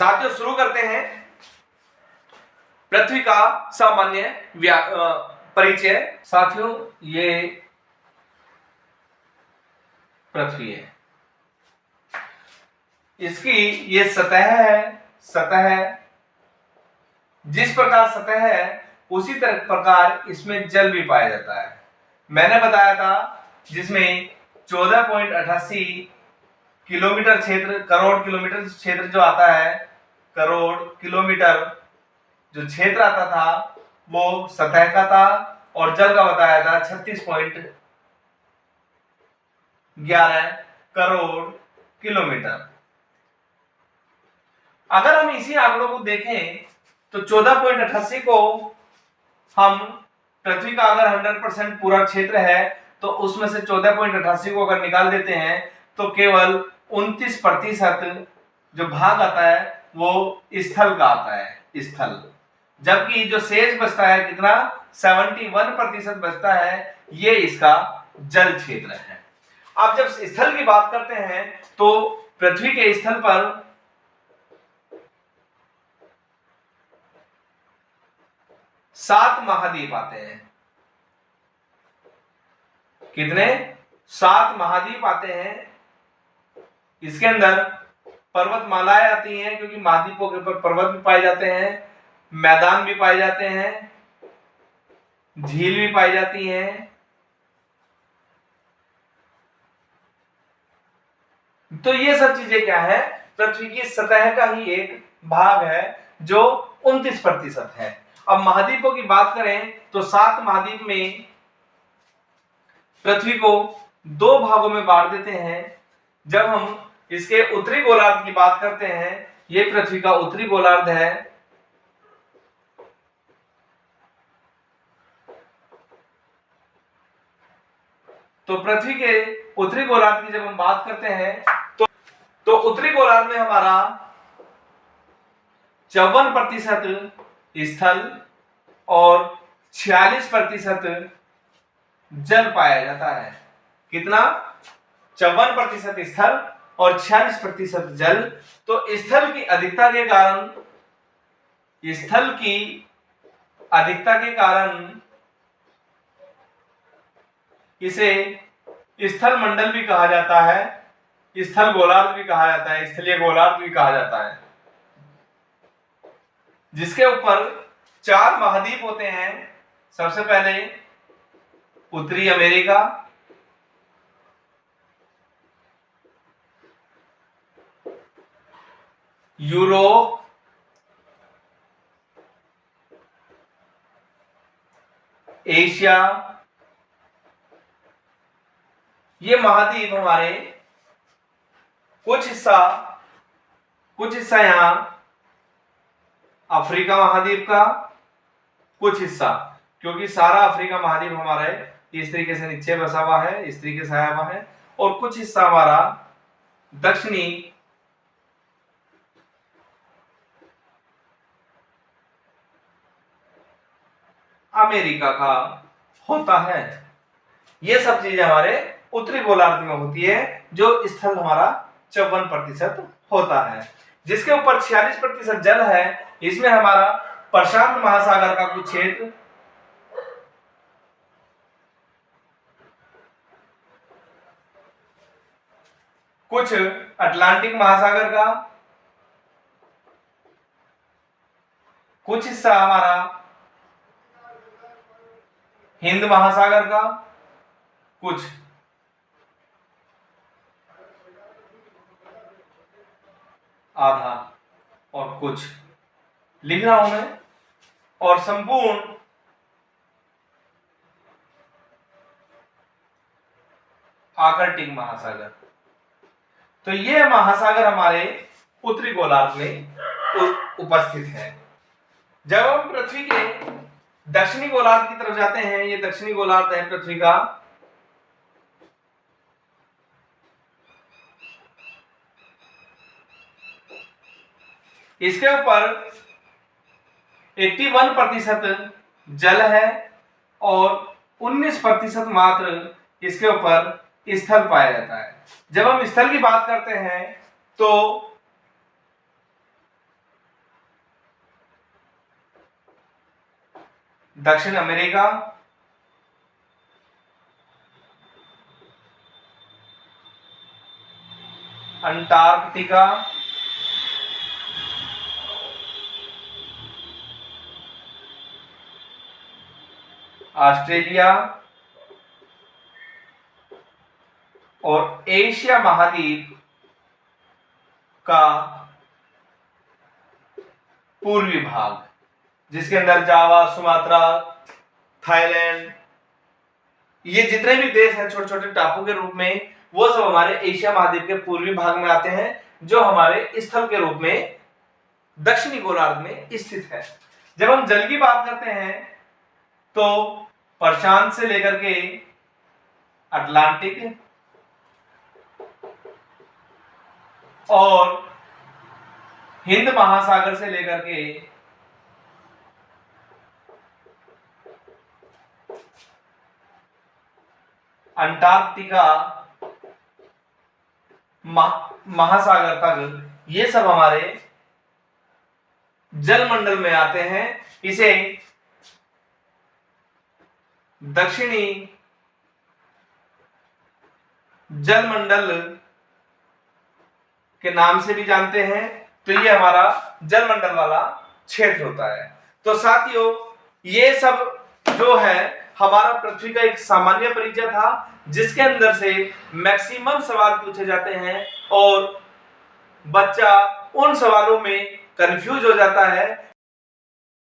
साथियों शुरू करते हैं पृथ्वी का सामान्य परिचय। साथियों ये पृथ्वी है, इसकी ये सतह है। सतह जिस प्रकार सतह है उसी तरह प्रकार इसमें जल भी पाया जाता है। मैंने बताया था जिसमें 14.88 किलोमीटर क्षेत्र, करोड़ किलोमीटर क्षेत्र जो आता है, करोड़ किलोमीटर जो क्षेत्र आता था वो सतह का था, और जल का बताया था 36.11 करोड़ किलोमीटर। अगर हम इसी आंकड़ों को देखें तो 14.88 को हम पृथ्वी का अगर 100% पूरा क्षेत्र है तो उसमें से 14.88 को अगर निकाल देते हैं तो केवल 29% जो भाग आता है वो स्थल का आता है, स्थल। जबकि जो शेष बचता है कितना, 71% बचता है, ये इसका जल क्षेत्र है। अब जब स्थल की बात करते हैं तो पृथ्वी के स्थल पर 7 महाद्वीप आते हैं। कितने? 7 महाद्वीप आते हैं। इसके अंदर पर्वतमालाएं आती हैं, क्योंकि महाद्वीपों के ऊपर पर्वत भी पाए जाते हैं, मैदान भी पाए जाते हैं, झील भी पाई जाती हैं। तो ये सब चीजें क्या है, पृथ्वी की सतह का ही एक भाग है जो 29% है। अब महाद्वीपों की बात करें तो 7 महाद्वीप में पृथ्वी को 2 भागों में बांट देते हैं। जब हम इसके उत्तरी गोलार्ध की बात करते हैं, ये पृथ्वी का उत्तरी गोलार्ध है, तो पृथ्वी के उत्तरी गोलार्ध की जब हम बात करते हैं तो उत्तरी गोलार्ध में हमारा 54% स्थल और 46% जल पाया जाता है। कितना? 54% स्थल और 46% जल। तो स्थल की अधिकता के कारण, स्थल की अधिकता के कारण इसे स्थल मंडल भी कहा जाता है, स्थल गोलार्ध भी कहा जाता है, स्थलीय गोलार्ध भी कहा जाता है, जिसके ऊपर 4 महाद्वीप होते हैं। सबसे पहले उत्तरी अमेरिका, यूरोप, एशिया, ये महाद्वीप हमारे कुछ हिस्सा यहां अफ्रीका महाद्वीप का, कुछ हिस्सा, क्योंकि सारा अफ्रीका महाद्वीप हमारा इस तरीके से नीचे बसा हुआ है, इस तरीके से आया हुआ है, और कुछ हिस्सा हमारा दक्षिणी अमेरिका का होता है। ये सब चीजें हमारे उत्तरी गोलार्ध में होती है, जो स्थल हमारा 54% होता है, जिसके ऊपर 46% जल है। इसमें हमारा प्रशांत महासागर का कुछ क्षेत्र, कुछ अटलांटिक महासागर का, कुछ हिस्सा हमारा हिंद महासागर का, कुछ आधा, और कुछ लिख रहा हूं मैं, और संपूर्ण आर्कटिक महासागर। तो ये महासागर हमारे उत्तरी गोलार्ध में उपस्थित है। जब हम पृथ्वी के दक्षिणी गोलार्ध की तरफ जाते हैं, ये दक्षिणी गोलार्ध है पृथ्वी का, इसके ऊपर 81% जल है और 19% मात्र इसके ऊपर स्थल पाया जाता है। जब हम स्थल की बात करते हैं तो दक्षिण अमेरिका, अंटार्कटिका, ऑस्ट्रेलिया और एशिया महाद्वीप का पूर्वी भाग, जिसके अंदर जावा, सुमात्रा, थाईलैंड, ये जितने भी देश हैं छोटे छोटे टापू के रूप में, वो सब हमारे एशिया महाद्वीप के पूर्वी भाग में आते हैं, जो हमारे स्थल के रूप में दक्षिणी गोलार्ध में स्थित है। जब हम जल की बात करते हैं तो प्रशांत से लेकर के अटलांटिक और हिंद महासागर से लेकर के अंटार्कटिका महासागर तक, ये सब हमारे जलमंडल में आते हैं। इसे दक्षिणी जलमंडल के नाम से भी जानते हैं। तो ये हमारा जलमंडल वाला क्षेत्र होता है। तो साथियों, ये सब जो है हमारा पृथ्वी का एक सामान्य परिचय था, जिसके अंदर से मैक्सिमम सवाल पूछे जाते हैं और बच्चा उन सवालों में कंफ्यूज हो जाता है